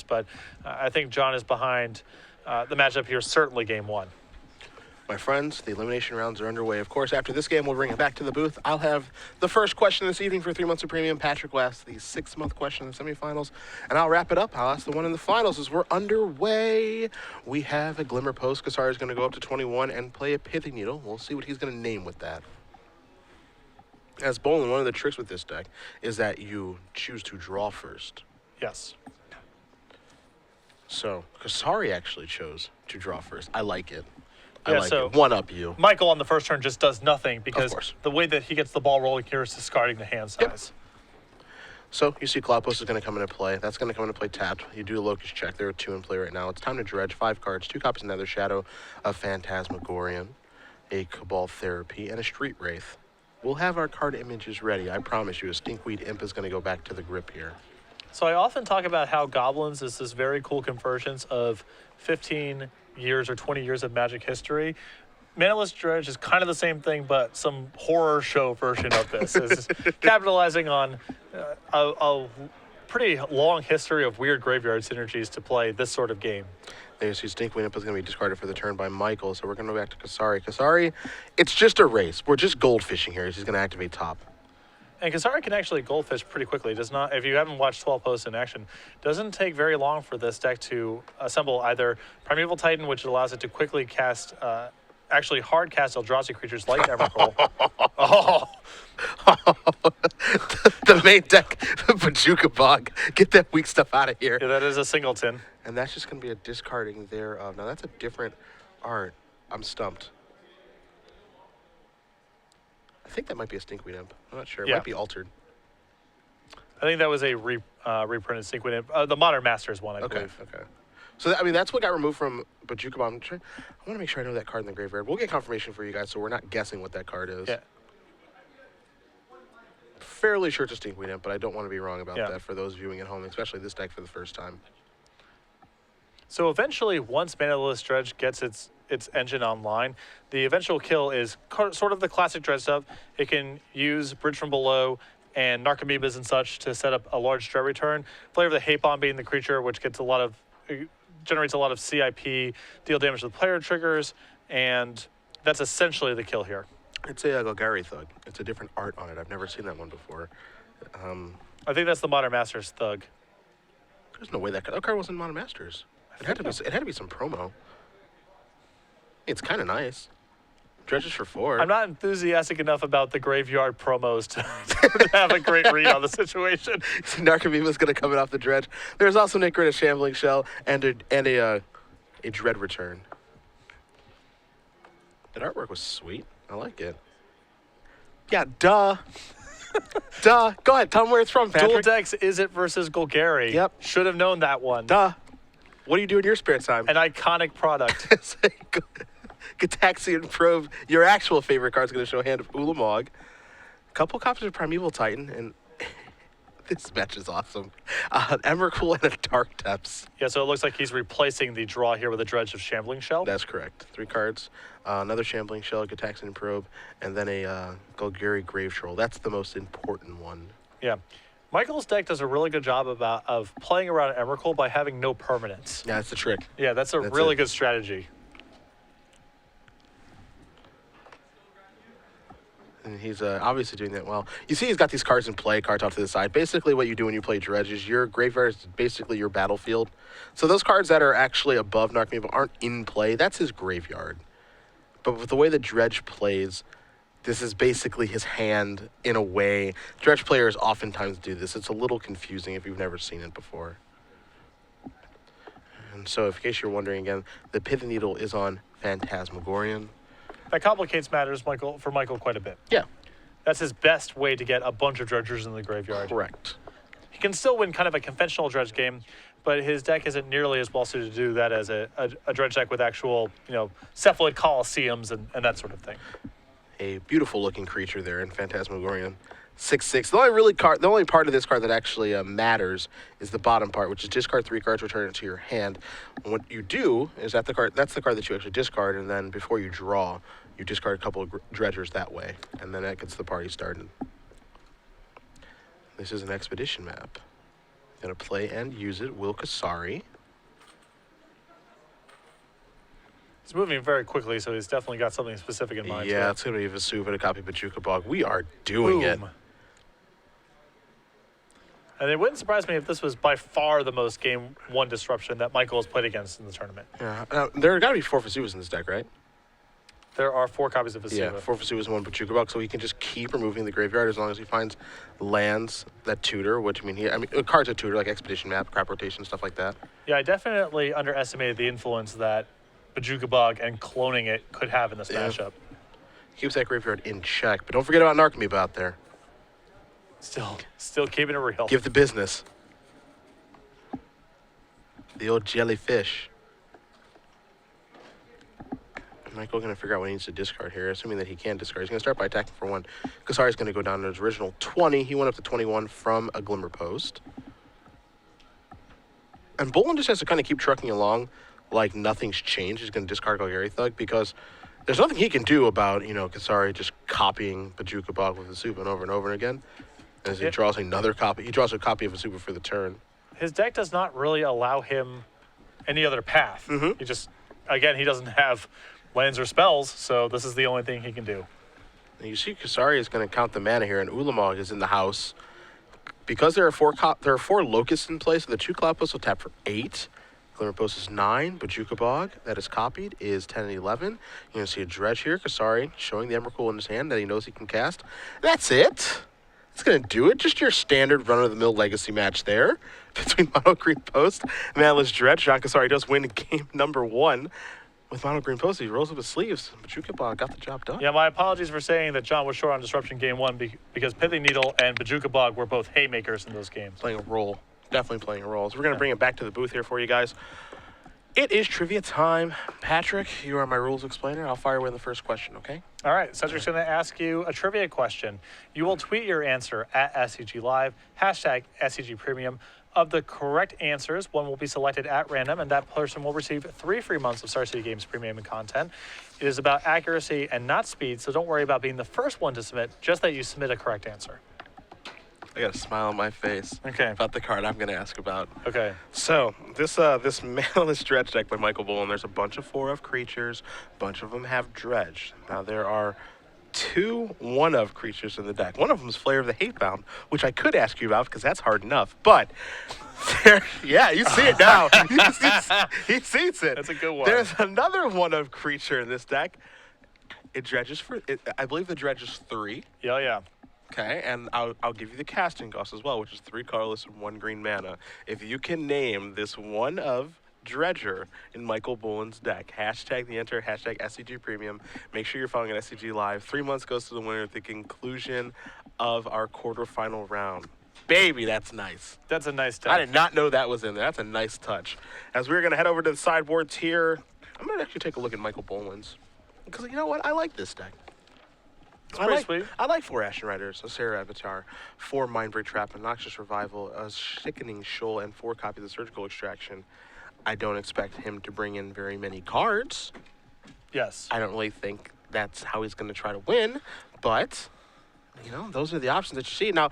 but I think John is behind the matchup here, certainly game one. My friends, the elimination rounds are underway. Of course, after this game, we'll bring it back to the booth. I'll have the first question this evening for 3 months of premium. Patrick will ask the 6-month question in the semifinals. And I'll wrap it up. I'll ask the one in the finals as we're underway. We have a Glimmer Post. Kassari is going to go up to 21 and play a Pithing Needle. We'll see what he's going to name with that. As Boland, one of the tricks with this deck is that you choose to draw first. Yes. So, Kassari actually chose to draw first. I like it. Yeah, so one up you. Michael on the first turn just does nothing because the way that he gets the ball rolling here is discarding the hand size. Yep. So you see Cloud Post is going to come into play. That's going to come into play tapped. You do a Locust check. There are 2 in play right now. It's time to dredge 5 cards, 2 copies of Nether Shadow, a Phantasmagorian, a Cabal Therapy, and a Street Wraith. We'll have our card images ready. I promise you, a Stinkweed Imp is going to go back to the grip here. So I often talk about how Goblins is this very cool convergence of 15 years or 20 years of Magic history. Manaless Dredge is kind of the same thing, but some horror show version of this. Is capitalizing on a pretty long history of weird graveyard synergies to play this sort of game. There you see Stinkweed Imp is going to be discarded for the turn by Michael, so we're going to go back to Kassari. Kassari, it's just a race. We're just goldfishing here. He's going to activate top. And Kassari can actually goldfish pretty quickly. Does not, if you haven't watched 12 Posts in action, doesn't take very long for this deck to assemble either Primeval Titan, which allows it to quickly cast, actually hard cast Eldrazi creatures like Emrakul. The main deck, Bajuka Bog. Get that weak stuff out of here. Yeah, that is a singleton. And that's just going to be a discarding thereof. Now that's a different art. I'm stumped. I think that might be a Stinkweed Imp. I'm not sure. It might be altered. I think that was a reprinted Stinkweed Imp. The Modern Masters one, I believe. Okay. So, I mean, that's what got removed from Bajuka Bomb. I want to make sure I know that card in the graveyard. We'll get confirmation for you guys, so we're not guessing what that card is. Yeah. Fairly sure it's a Stinkweed Imp, but I don't want to be wrong about that for those viewing at home, especially this deck for the first time. So eventually, once Manaless Dredge gets its engine online, the eventual kill is sort of the classic Dredge stuff. It can use Bridge from Below and Narcomoebas and such to set up a large Dredge return. Flavor of the Hate Bomb being the creature, which gets generates a lot of CIP, deal damage to the player triggers, and that's essentially the kill here. It's a Golgari Thug. It's a different art on it. I've never seen that one before. I think that's the Modern Masters Thug. There's no way that card wasn't Modern Masters. It had to be some promo. It's kind of nice. Dredges for 4. I'm not enthusiastic enough about the graveyard promos to have a great read on the situation. Narcomoeba's going to come in off the dredge. There's also Nick Grid, a Shambling Shell, and a Dread Return. That artwork was sweet. I like it. Yeah, duh. Duh. Go ahead. Tell them where it's from, Patrick. Dual decks, Is It versus Golgari. Yep. Should have known that one. Duh. What do you do in your spare time? An iconic product. Gataxian Probe. Your actual favorite card is going to show Hand of Ulamog. A couple copies of Primeval Titan, and this match is awesome. Emrakul and a Dark Depths. Yeah, so it looks like he's replacing the draw here with a Dredge of Shambling Shell. That's correct. 3 cards. Another Shambling Shell, Gataxian Probe, and then a Golgari Grave Troll. That's the most important one. Yeah. Michael's deck does a really good job of playing around Emrakul by having no permanence. Yeah, that's the trick. Yeah, that's really good strategy. And he's obviously doing that well. You see he's got these cards in play, cards off to the side. Basically what you do when you play Dredge is your graveyard is basically your battlefield. So those cards that are actually above Narcomoeba aren't in play. That's his graveyard. But with the way the Dredge plays, this is basically his hand in a way. Dredge players oftentimes do this. It's a little confusing if you've never seen it before. And so in case you're wondering again, the Pithing Needle is on Phantasmagorian. That complicates matters for Michael quite a bit. Yeah. That's his best way to get a bunch of dredgers in the graveyard. Correct. He can still win kind of a conventional dredge game, but his deck isn't nearly as well suited to do that as a dredge deck with actual, cephalid coliseums and that sort of thing. A beautiful looking creature there in Phantasmagorian. 6/6. The only part of this card that actually matters is the bottom part, which is discard 3 cards, return it to your hand. And what you do is that's the card that you actually discard, and then before you draw, you discard a couple of dredgers that way, and then that gets the party started. This is an expedition map. Going to play and use it. Will Kassari. He's moving very quickly, so he's definitely got something specific in mind. Yeah, it's going to be Vesuva to copy Bojuka Bog. We are doing it. And it wouldn't surprise me if this was by far the most Game 1 disruption that Michael has played against in the tournament. Yeah. There got to be 4 Vesuvas in this deck, right? There are 4 copies of Vesuva. Yeah, 4 Vesuvas and 1 Bojuka Bog, so he can just keep removing the graveyard as long as he finds lands that tutor, which, cards that tutor, like Expedition Map, Crop Rotation, stuff like that. Yeah, I definitely underestimated the influence that Bojuka Bog and cloning it could have in this matchup. Keeps that graveyard in check, but don't forget about Narcomoeba out there. Still keeping it real. Give the business. The old jellyfish. Michael going to figure out what he needs to discard here, assuming that he can discard. He's going to start by attacking for 1. Kassari's going to go down to his original 20. He went up to 21 from a Glimmer Post. And Boland just has to kind of keep trucking along like nothing's changed. He's going to discard Golgari Thug because there's nothing he can do about, Kassari just copying Bojuka Bog with Vesuva over and over again. As he draws another copy. He draws a copy of Vesuva for the turn. His deck does not really allow him any other path. He just, again, he doesn't have lands or spells, so this is the only thing he can do. And you see Kassari is going to count the mana here, and Ulamog is in the house. Because there are 4 locusts in play, so the 2 Cloud Posts will tap for 8. Glimmer Post is 9. Bojuka Bog, that is copied, is 10 and 11. You're going to see a Dredge here. Kassari showing the Emrakul in his hand that he knows he can cast. That's it. That's going to do it. Just your standard run-of-the-mill legacy match there between Mono Green Post and Manless Dredge. John Kassari does win game number 1 with Mono Green Post. He rolls up his sleeves. Bojuka Bog got the job done. Yeah, my apologies for saying that John was short on Disruption game 1 because Pithing Needle and Bojuka Bog were both haymakers in those games. Playing a role. Definitely playing a role. So we're going to bring it back to the booth here for you guys. It is trivia time. Patrick, you are my rules explainer. I'll fire away the first question, okay? All right, Cedric's going to ask you a trivia question. You will tweet your answer at SCG Live, hashtag SCG Premium. Of the correct answers, one will be selected at random, and that person will receive 3 free months of Star City Games Premium and content. It is about accuracy and not speed, so don't worry about being the first one to submit, just that you submit a correct answer. I got a smile on my face about the card I'm going to ask about. Okay. So, this Manless Dredge deck by Michael Boland, there's a bunch of 4-of creatures. A bunch of them have Dredge. Now, there are 2 1-of creatures in the deck. One of them is Flayer of the Hatebound, which I could ask you about because that's hard enough. But, yeah, you see it now. He sees it. That's a good one. There's another 1-of creature in this deck. It dredges for, I believe the dredge is 3. Yeah. Okay, and I'll give you the casting cost as well, which is 3 colorless and 1 green mana. If you can name this 1-of Dredger in Michael Boland's deck, hashtag the enter, hashtag SCG Premium. Make sure you're following at SCG Live. 3 months goes to the winner at the conclusion of our quarterfinal round. Baby, that's nice. That's a nice touch. I did not know that was in there. That's a nice touch. As we're going to head over to the sideboards here, I'm going to actually take a look at Michael Boland's. Because you know what? I like this deck. Sweet. I like 4 Ashen Riders, a Sarah Avatar, 4 Mindbreak Trap, a Noxious Revival, a Sickening Shoal, and 4 copies of Surgical Extraction. I don't expect him to bring in very many cards. Yes. I don't really think that's how he's going to try to win, but those are the options that you see. Now,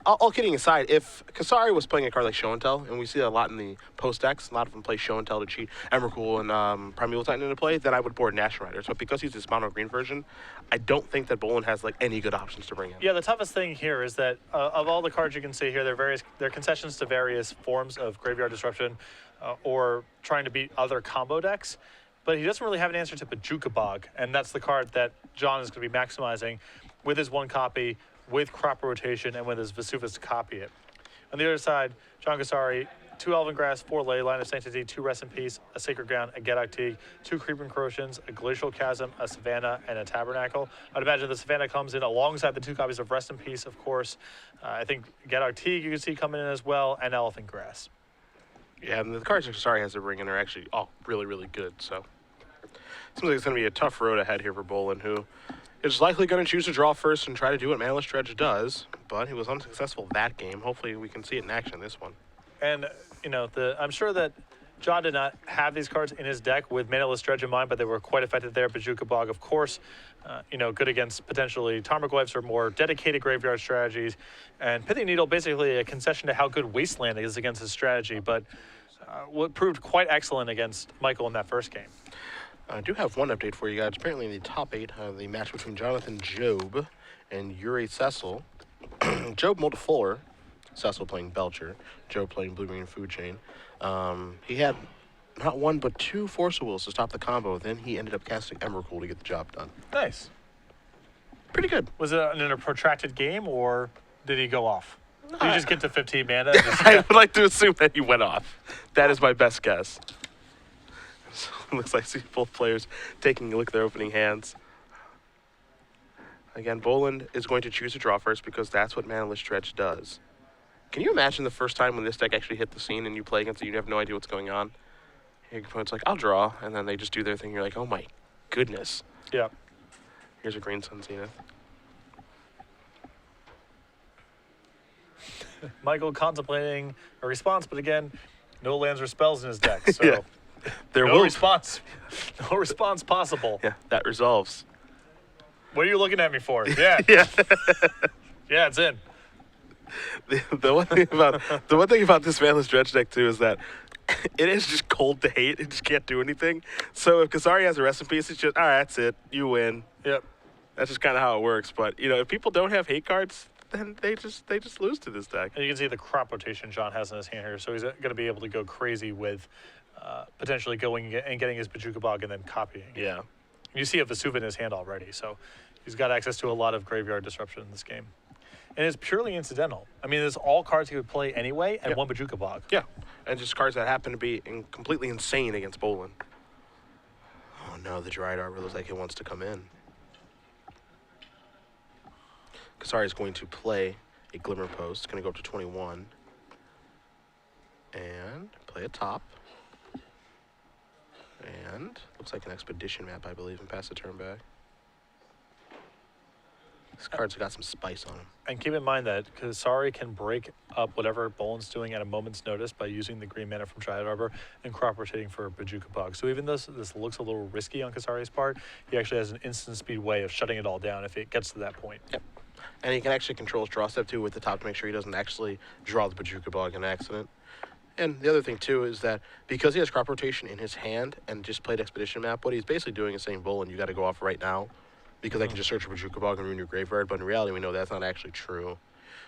all kidding aside, if Kassari was playing a card like Show and Tell, and we see that a lot in the post decks, a lot of them play Show and Tell to cheat Emrakul and Primeval Titan into play, then I would board Ashen Riders. But because he's this mono green version, I don't think that Boland has any good options to bring in. Yeah, the toughest thing here is that of all the cards you can see here, they're concessions to various forms of graveyard disruption or trying to beat other combo decks. But he doesn't really have an answer to Bojuka Bog, and that's the card that John is going to be maximizing with his 1 copy, with crop rotation, and with his Vesuvas to copy it. On the other side, John Kassari, 2 Elven Grass, 4 Ley, Line of Sanctity, 2 Rest in Peace, a Sacred Ground, a Gedok, 2 Creeping Corrosions, a Glacial Chasm, a Savannah, and a Tabernacle. I'd imagine the Savannah comes in alongside the 2 copies of Rest in Peace, of course. I think Gedok you can see coming in as well, and Elephant Grass. Yeah, and the cards that Kassari has to bring in are actually all really, really good, so seems like it's going to be a tough road ahead here for Boland, who is likely going to choose to draw first and try to do what Manless Dredge does, but he was unsuccessful that game. Hopefully we can see it in action this one. And, I'm sure that John did not have these cards in his deck with Manaless Dredge in mind, but they were quite effective there. Bajuka Bog, of course, good against potentially Tarmogoyfs or more dedicated graveyard strategies. And Pithing Needle, basically a concession to how good Wasteland is against his strategy, but what proved quite excellent against Michael in that first game. I do have one update for you guys. Apparently in the top 8, the match between Jonathan Job and Yuri Cecil. Job mulled a 4, Cecil playing Belcher, Job playing Blue-Green Food Chain. He had not one but 2 Force of Wills to stop the combo. Then he ended up casting Emrakul to get the job done. Nice. Pretty good. Was it in a protracted game, or did he go off? Did he just get to 15 mana? And just, I would like to assume that he went off. That is my best guess. So it looks like I see both players taking a look at their opening hands. Again, Boland is going to choose to draw first because that's what Manaless Dredge does. Can you imagine the first time when this deck actually hit the scene and you play against it, you have no idea what's going on? Your opponent's like, I'll draw, and then they just do their thing. You're like, oh my goodness. yeah. Here's a Green Sun Zenith. Michael contemplating a response, but again, no lands or spells in his deck, so Yeah. There no will response. No response possible. Yeah, that resolves. What are you looking at me for? Yeah. Yeah. Yeah, it's in. The one thing about this Manaless Dredge deck too is that it is just cold to hate. It just can't do anything. So if Kassari has a rest in peace, it's just all right. That's it. You win. Yep. That's just kind of how it works. But if people don't have hate cards, then they just lose to this deck. And you can see the crop rotation John has in his hand here, so he's going to be able to go crazy with potentially going and getting his Bajuka Bog and then copying. Yeah. You see a Vesuva in his hand already, so he's got access to a lot of graveyard disruption in this game. And it's purely incidental. I mean, there's all cards he would play anyway and Yep. one Bajuka Bog. Yeah, and just cards that happen to be completely insane against Boland. Oh no, the Dryad Arbor looks like it wants to come in. Kassari is going to play a Glimmer Post. It's going to go up to 21. And play a top. And looks like an Expedition map, I believe, and pass the turn back. This card's got some spice on him. And keep in mind that Kassari can break up whatever Boland's doing at a moment's notice by using the green mana from Dryad Arbor and crop rotating for Bajuka Bog. So even though this looks a little risky on Kassari's part, he actually has an instant speed way of shutting it all down if it gets to that point. Yep. And he can actually control his draw step too with the top to make sure he doesn't actually draw the Bajuka Bog in accident. And the other thing too is that because he has crop rotation in his hand and just played Expedition map, what he's basically doing is saying, Boland, you got to go off right now because I can just search for Bajuka Bog and ruin your graveyard. But in reality, we know that's not actually true.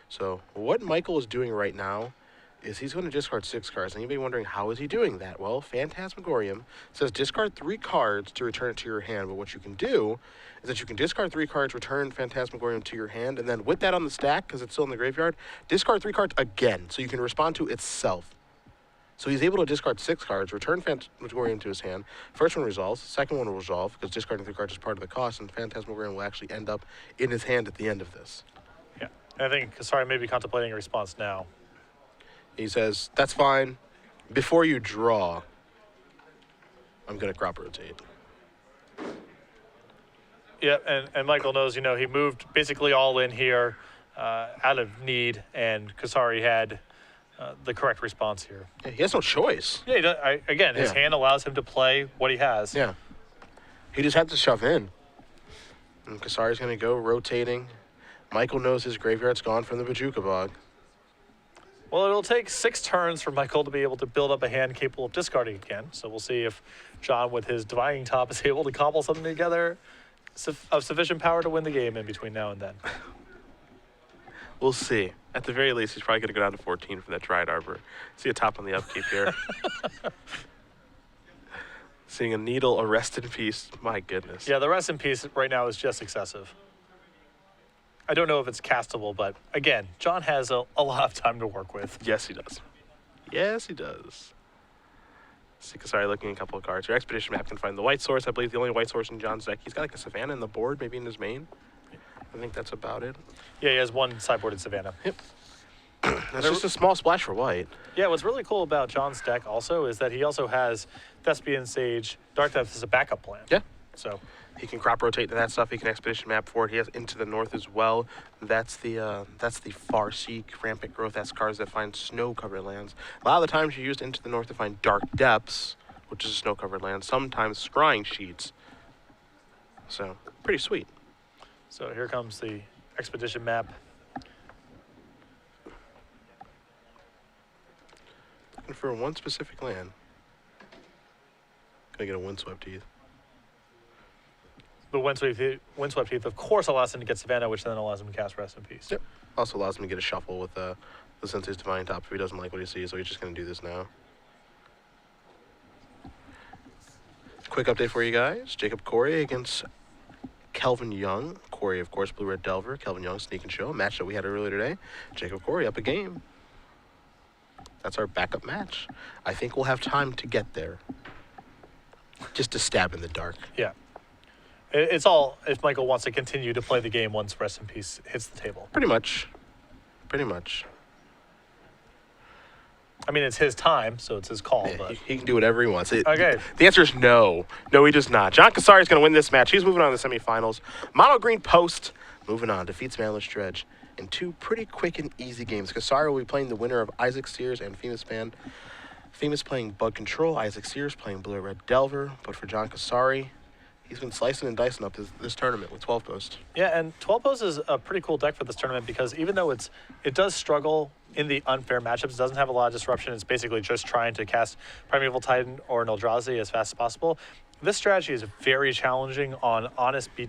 So what Michael is doing right now is he's going to discard 6 cards. Anybody wondering how is he doing that? Well, Phantasmagorium says discard 3 cards to return it to your hand. But what you can do is that you can discard 3 cards, return Phantasmagorium to your hand, and then with that on the stack, because it's still in the graveyard, discard 3 cards again so you can respond to itself. So he's able to discard 6 cards, return Phantasmagorium to his hand. First one resolves, second one will resolve, because discarding 3 cards is part of the cost, and Phantasmagorium will actually end up in his hand at the end of this. Yeah. And I think Kassari may be contemplating a response now. He says, that's fine. Before you draw, I'm going to crop rotate. Yeah, and Michael knows, he moved basically all in here out of need, and Kassari had the correct response here. Yeah, he has no choice. Yeah, his hand allows him to play what he has. Yeah. He just had to shove in. And Kassari's going to go rotating. Michael knows his graveyard's gone from the Bajuka Bog. Well, it'll take 6 turns for Michael to be able to build up a hand capable of discarding again. So we'll see if John, with his Divining Top, is able to cobble something together of sufficient power to win the game in between now and then. We'll see. At the very least, he's probably going to go down to 14 for that Dryad Arbor. See a top on the upkeep here. Seeing a Needle, a Rest in Peace. My goodness. Yeah, the Rest in Peace right now is just excessive. I don't know if it's castable, but again, John has a lot of time to work with. Yes, he does. Yes, he does. See, Kassari looking at a couple of cards. Your Expedition map can find the white source. I believe the only white source in John's deck. He's got like a Savannah in the board, maybe in his main. I think that's about it. Yeah, he has 1 sideboarded Savannah. Yep. That's just a small splash for white. Yeah, what's really cool about John's deck also is that he also has Thespian Sage, Dark Depth as a backup plan. Yeah. So he can crop rotate to that stuff. He can expedition map for it. He has Into the North as well. That's the Far Seek, Rampant Growth. That's cards that find snow-covered lands. A lot of the times you used Into the North to find Dark Depths, which is a snow-covered land. Sometimes Scrying Sheets. So, pretty sweet. So here comes the expedition map. Looking for one specific land. Gonna get a Windswept Heath. The Windswept Heath, of course, allows him to get Savannah, which then allows him to cast Rest in Peace. Yep. Also allows him to get a shuffle with the Sensei's Divine Top if he doesn't like what he sees, so he's just gonna do this now. Quick update for you guys. Jacob Corey against Kelvin Young. Corey, of course, Blue-Red Delver. Kelvin Young, Sneak and Show. A match that we had earlier today. Jacob Corey up a game. That's our backup match. I think we'll have time to get there. Just a stab in the dark. Yeah. It's all if Michael wants to continue to play the game once Rest in Peace hits the table. Pretty much. Pretty much. I mean, it's his time, so it's his call. Yeah, but he can do whatever he wants. Okay. The answer is no. No, he does not. John Kassari is going to win this match. He's moving on to the semifinals. Mono Green Post, moving on, defeats Manless Dredge in two pretty quick and easy games. Kassari will be playing the winner of Isaac Sears and Famous Band. Famous playing Bug Control, Isaac Sears playing Blue-Red Delver. But for John Kassari, he's been slicing and dicing up this tournament with 12 Post. Yeah, and 12 Post is a pretty cool deck for this tournament because even though it does struggle in the unfair matchups, it doesn't have a lot of disruption. It's basically just trying to cast Primeval Titan or an Eldrazi as fast as possible. This strategy is very challenging on honest